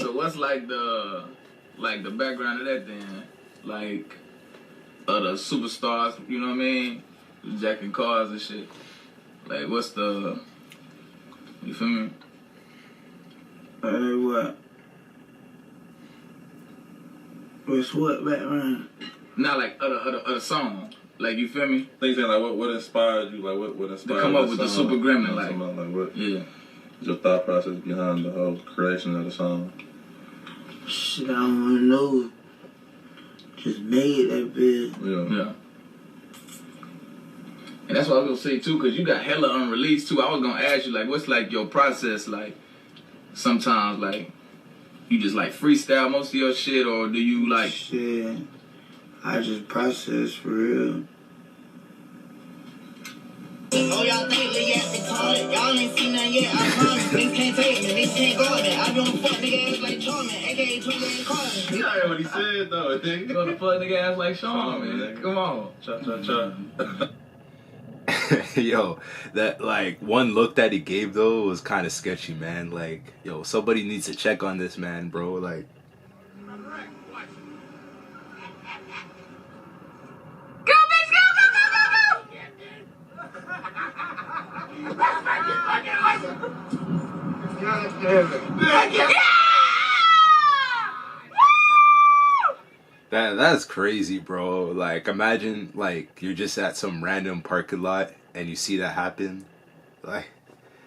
So what's the background of that then? Like the superstars, you know what I mean? Jacking cars and shit. Like what's the, you feel me? What? What's what background? Not like other song. Like, you feel me? Things like what inspired you? Like what inspired to come up with the Super Gremlin? Like what? Yeah. Your thought process behind the whole creation of the song? Shit, I don't know. Just made that bitch. Yeah. And that's what I was gonna say too, cause you got hella unreleased too. I was gonna ask you like, what's like your process like? Sometimes like, you just like freestyle most of your shit, or do you like? Shit, I just process for real. Oh, y'all think they got the card? Y'all ain't seen nothing yet, I promise. Niggas can't take me, niggas can't go there. I be on the fuck nigga ass like Charmin, aka Twinkle and Carter. You heard what he said though, nigga. You gonna fuck nigga ass like Sean, man. Come on. Cha. Yo, that like one look that he gave though was kind of sketchy, man. Like, yo, somebody needs to check on this man, bro. Like, go, bitch, go! God damn it. that's crazy, bro. Like, imagine like you're just at some random parking lot and you see that happen. Like,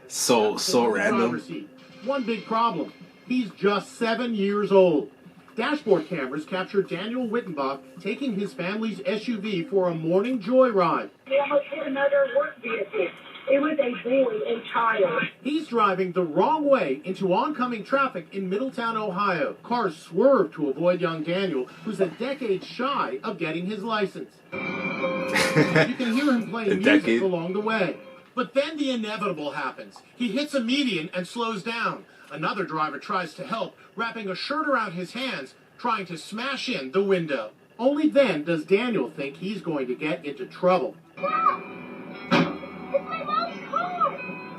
so random. One big problem. He's just 7 years old. Dashboard cameras captured Daniel Wittenbach taking his family's SUV for a morning joyride. He almost hit another work vehicle. It was a boy and child. He's driving the wrong way into oncoming traffic in Middletown, Ohio. Cars swerve to avoid young Daniel, who's a decade shy of getting his license. You can hear him playing music along the way. But then the inevitable happens. He hits a median and slows down. Another driver tries to help, wrapping a shirt around his hands, trying to smash in the window. Only then does Daniel think he's going to get into trouble.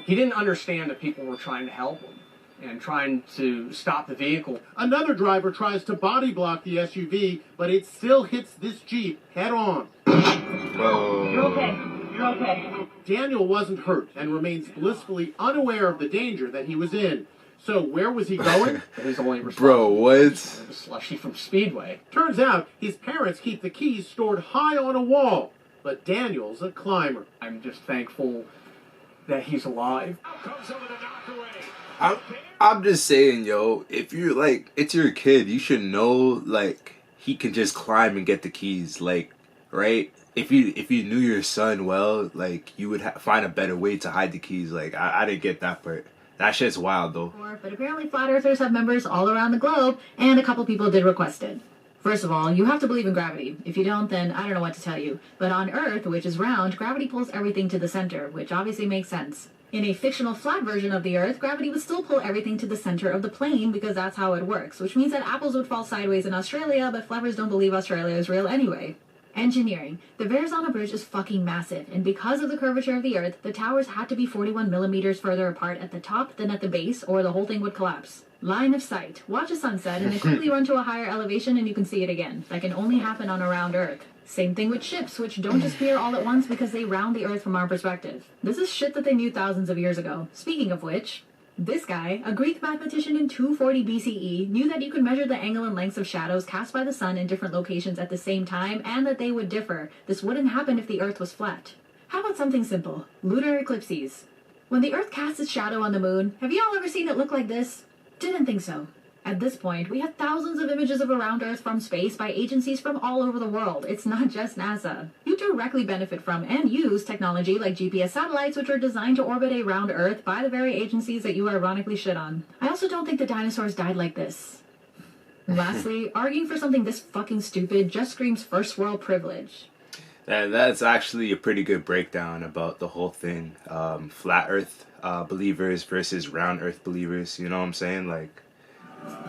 He didn't understand that people were trying to help him and trying to stop the vehicle. Another driver tries to body block the SUV, but it still hits this Jeep head on. You're okay. You're okay. Daniel wasn't hurt and remains blissfully unaware of the danger that he was in. So where was he going? He's only Bro, what? A slushie from Speedway. Turns out his parents keep the keys stored high on a wall, but Daniel's a climber. I'm just thankful that he's alive. I'm just saying, yo, if you're like, it's your kid, you should know like he can just climb and get the keys, like, right? If you knew your son well, like you would find a better way to hide the keys. Like I didn't get that part. That shit's wild though. But apparently flat earthers have members all around the globe, and a couple people did request it. First of all, you have to believe in gravity. If you don't, then I don't know what to tell you. But on Earth, which is round, gravity pulls everything to the center, which obviously makes sense. In a fictional flat version of the Earth, gravity would still pull everything to the center of the plane because that's how it works, which means that apples would fall sideways in Australia, but flappers don't believe Australia is real anyway. Engineering. The Verrazano Bridge is fucking massive, and because of the curvature of the Earth, the towers had to be 41 millimeters further apart at the top than at the base, or the whole thing would collapse. Line of sight. Watch a sunset and then quickly run to a higher elevation and you can see it again. That can only happen on a round Earth. Same thing with ships, which don't disappear all at once because they round the Earth from our perspective. This is shit that they knew thousands of years ago. Speaking of which, this guy, a Greek mathematician in 240 BCE, knew that you could measure the angle and lengths of shadows cast by the sun in different locations at the same time and that they would differ. This wouldn't happen if the Earth was flat. How about something simple? Lunar eclipses. When the Earth casts its shadow on the moon, have you all ever seen it look like this? Didn't think so. At this point, we have thousands of images of around Earth from space by agencies from all over the world. It's not just NASA. You directly benefit from and use technology like GPS satellites, which are designed to orbit around Earth by the very agencies that you ironically shit on. I also don't think the dinosaurs died like this. Lastly, arguing for something this fucking stupid just screams first world privilege. And that's actually a pretty good breakdown about the whole thing. Flat Earth believers versus round Earth believers. You know what I'm saying? Like,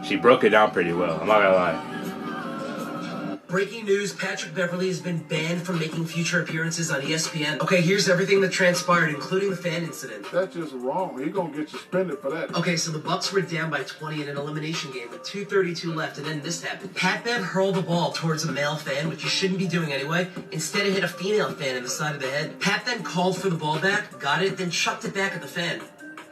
she broke it down pretty well. I'm not gonna lie. Breaking news, Patrick Beverley has been banned from making future appearances on ESPN. Okay, here's everything that transpired, including the fan incident. That's just wrong. He's gonna get suspended for that. Okay, so the Bucks were down by 20 in an elimination game with 2:32 left, and then this happened. Pat Bev hurled the ball towards a male fan, which you shouldn't be doing anyway. Instead, it hit a female fan in the side of the head. Pat then called for the ball back, got it, then chucked it back at the fan.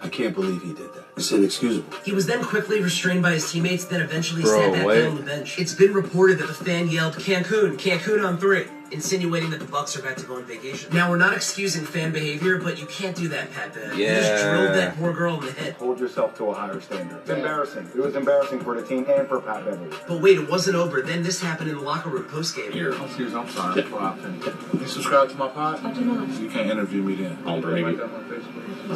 I can't believe he did that. It's inexcusable. He was then quickly restrained by his teammates, then eventually sat back down on the bench. It's been reported that the fan yelled, "Cancun, Cancun on 3," insinuating that the Bucks are about to go on vacation. Now, we're not excusing fan behavior, but you can't do that, Pat Bev. You just drilled that poor girl in the head. Hold yourself to a higher standard. It's embarrassing. It was embarrassing for the team and for Pat Beverley. But wait, it wasn't over. Then this happened in the locker room post-game. Here, excuse, I'm sorry. You subscribe to my pod? I do not. You can't interview me then.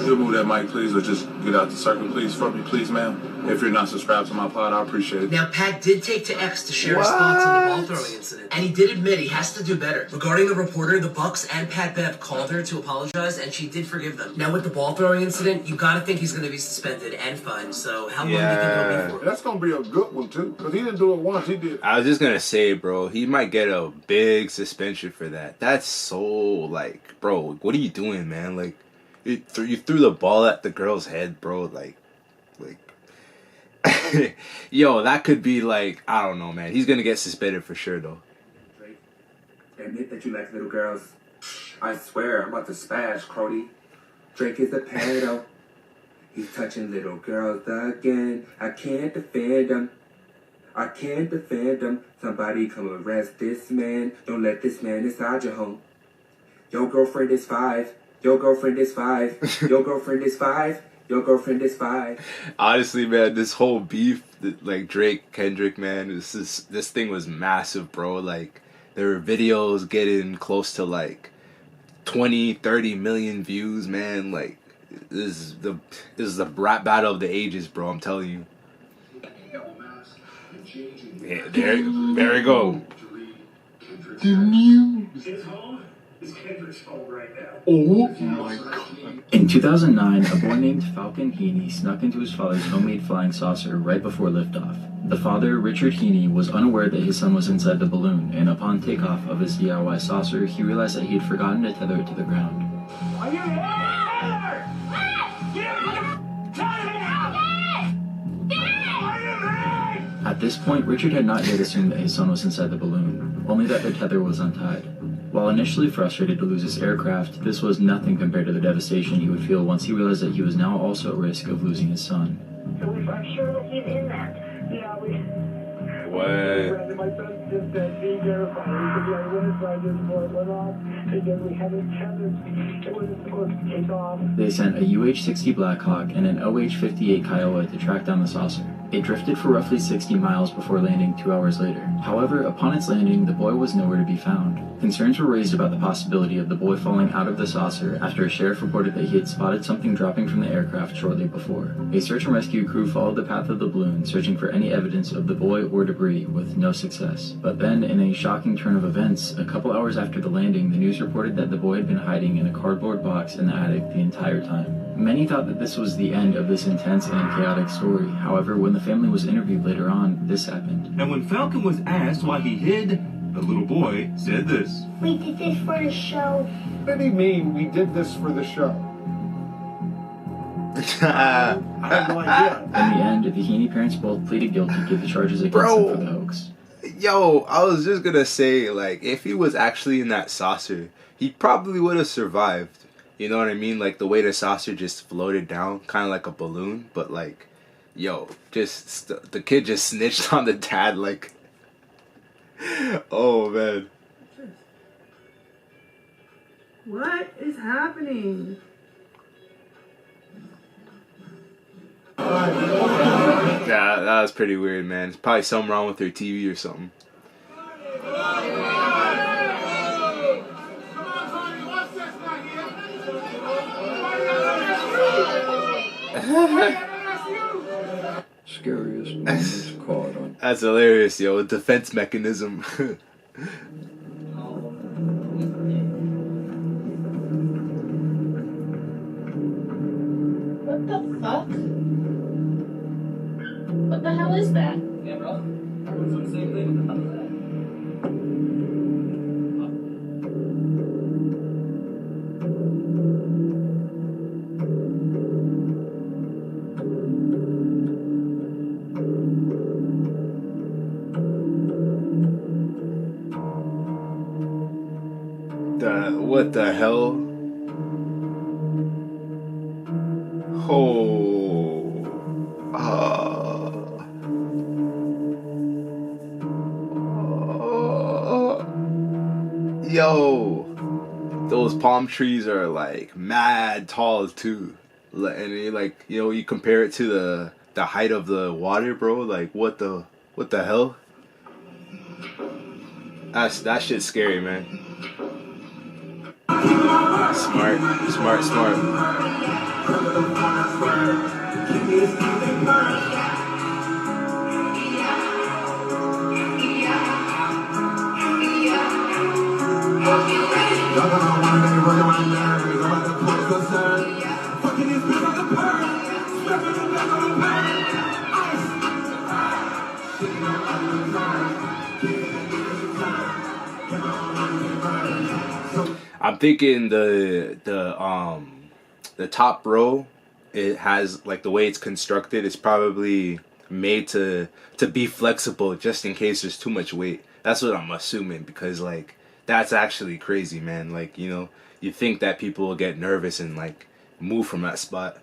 You'll move that mic, please, or just get out the circle, please, for me, please, ma'am. If you're not subscribed to my pod, I appreciate it. Now, Pat did take to X to share his thoughts on the ball throwing incident, and he did admit he has to do better. Regarding the reporter, the Bucks and Pat Bev called her to apologize, and she did forgive them. Now, with the ball throwing incident, you gotta think he's gonna be suspended and fined. So, how long do you think it'll be for? That's gonna be a good one too, because he didn't do it once. He did. I was just gonna say, bro, he might get a big suspension for that. That's so, like, bro, what are you doing, man? Like, you threw the ball at the girl's head, bro. Like, yo, that could be like, I don't know, man. He's gonna get suspended for sure, though. Admit that you like little girls. I swear, I'm about to smash, Cody. Drake is a pedo. He's touching little girls again. I can't defend him. I can't defend him. Somebody come arrest this man. Don't let this man inside your home. Your girlfriend is 5. Your girlfriend is 5. Your girlfriend is 5. Your girlfriend is 5. Honestly, man, this whole beef, like Drake, Kendrick, man, this thing was massive, bro. Like, there were videos getting close to like 20, 30 million views, man. Like, this is the rap battle of the ages, bro. I'm telling you. Yeah, there we go. The news. His home is Kendrick's home right now. Oh my God. In 2009, a boy named Falcon Heaney snuck into his father's homemade flying saucer right before liftoff. The father, Richard Heaney, was unaware that his son was inside the balloon, and upon takeoff of his DIY saucer, he realized that he had forgotten to tether it to the ground. Are you here? At this point, Richard had not yet assumed that his son was inside the balloon, only that the tether was untied. While initially frustrated to lose his aircraft, this was nothing compared to the devastation he would feel once he realized that he was now also at risk of losing his son. So we are sure that he's in that. Yeah, we... What? My son just said, being verified. He said, I was right just before it went off. And then we had it tethered. It wasn't supposed to take off. They sent a UH-60 Blackhawk and an OH-58 Kiowa to track down the saucer. It drifted for roughly 60 miles before landing 2 hours later. However, upon its landing, the boy was nowhere to be found. Concerns were raised about the possibility of the boy falling out of the saucer after a sheriff reported that he had spotted something dropping from the aircraft shortly before. A search and rescue crew followed the path of the balloon, searching for any evidence of the boy or debris, with no success. But then, in a shocking turn of events, a couple hours after the landing, the news reported that the boy had been hiding in a cardboard box in the attic the entire time. Many thought that this was the end of this intense and chaotic story. However, when the family was interviewed later on, this happened. And when Falcon was asked why he hid, the little boy said this. We did this for the show. What do you mean we did this for the show? I have no idea. In the end, the Heaney parents both pleaded guilty to the charges against them for the hoax. Yo, I was just gonna say, like, if he was actually in that saucer, he probably would have survived. You know what I mean? Like, the way the saucer just floated down, kind of like a balloon. But, like, yo, just the kid just snitched on the dad, like, oh, man. What is happening? Yeah, that was pretty weird, man. There's probably something wrong with their TV or something. Scariest moments caught on. That's hilarious, yo. Defense mechanism. What the fuck? What the hell is that? Yeah, bro. I was doing the same thing. What the hell? Oh. Yo. Those palm trees are like mad tall too. And like, you know, you compare it to the height of the water, bro. Like what the hell? That shit's scary, man. Smart. I'm thinking the top row, it has like the way it's constructed, it's probably made to be flexible just in case there's too much weight. That's what I'm assuming, because like that's actually crazy, man. Like, you know, you think that people will get nervous and like move from that spot.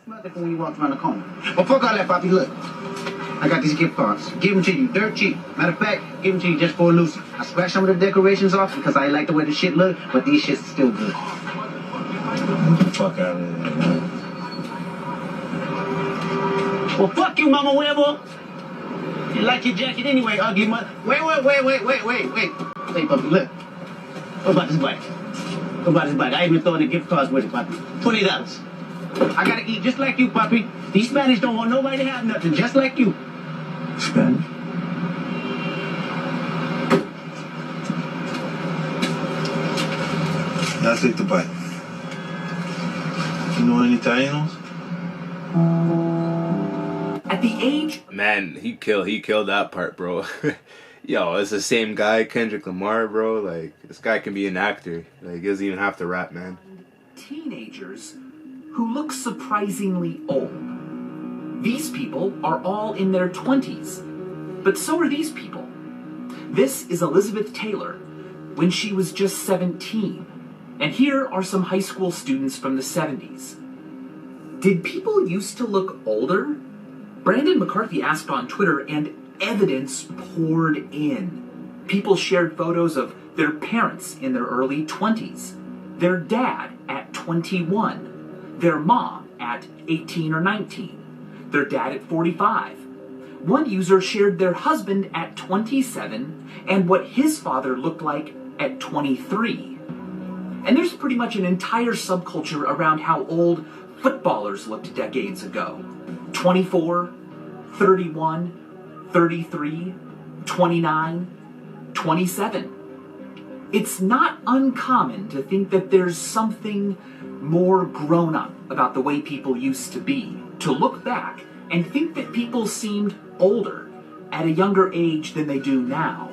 When you walked around the corner. But fuck all that, Poppy. Look, I got these gift cards. Give them to you dirt cheap. Matter of fact, give them to you just for a Lucy. I scratched some of the decorations off because I like the way the shit look, but these shits are still good. Get the fuck out of here, man. Well, fuck you, Mama Huevo. You like your jacket anyway, ugly mother. Wait, Puppy, look. What about this bike? I even throwing the gift cards with it, Puppy. $20. I gotta eat just like you, Puppy. These Spanish don't want nobody to have nothing, just like you. Spanish? I'll take the bite. You know any Italianos? At the age... Man, he killed that part, bro. Yo, it's the same guy, Kendrick Lamar, bro. Like, this guy can be an actor. Like, he doesn't even have to rap, man. Teenagers who look surprisingly old. These people are all in their 20s, but so are these people. This is Elizabeth Taylor when she was just 17, and here are some high school students from the 70s. Did people used to look older? Brandon McCarthy asked on Twitter, and evidence poured in. People shared photos of their parents in their early 20s, their dad at 21, their mom at 18 or 19, their dad at 45. One user shared their husband at 27 and what his father looked like at 23. And there's pretty much an entire subculture around how old footballers looked decades ago. 24, 31, 33, 29, 27. It's not uncommon to think that there's something more grown up about the way people used to be, to look back and think that people seemed older at a younger age than they do now.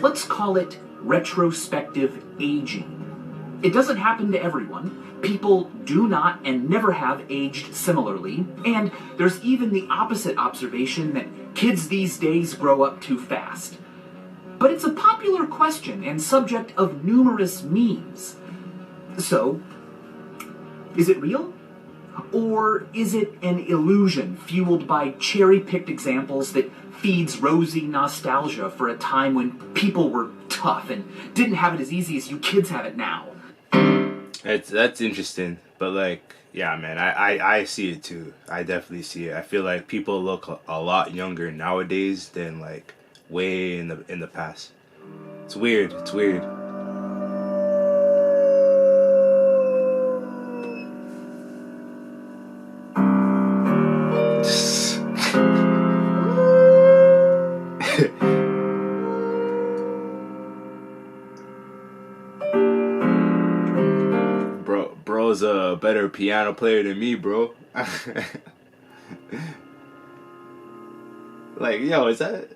Let's call it retrospective aging. It doesn't happen to everyone. People do not and never have aged similarly, and there's even the opposite observation that kids these days grow up too fast. But it's a popular question and subject of numerous memes. So, is it real? Or is it an illusion fueled by cherry-picked examples that feeds rosy nostalgia for a time when people were tough and didn't have it as easy as you kids have it now? That's interesting, but like, yeah, man, I see it too. I definitely see it. I feel like people look a lot younger nowadays than like way in the past. It's weird. Bro's a better piano player than me, bro. Like, yo, is that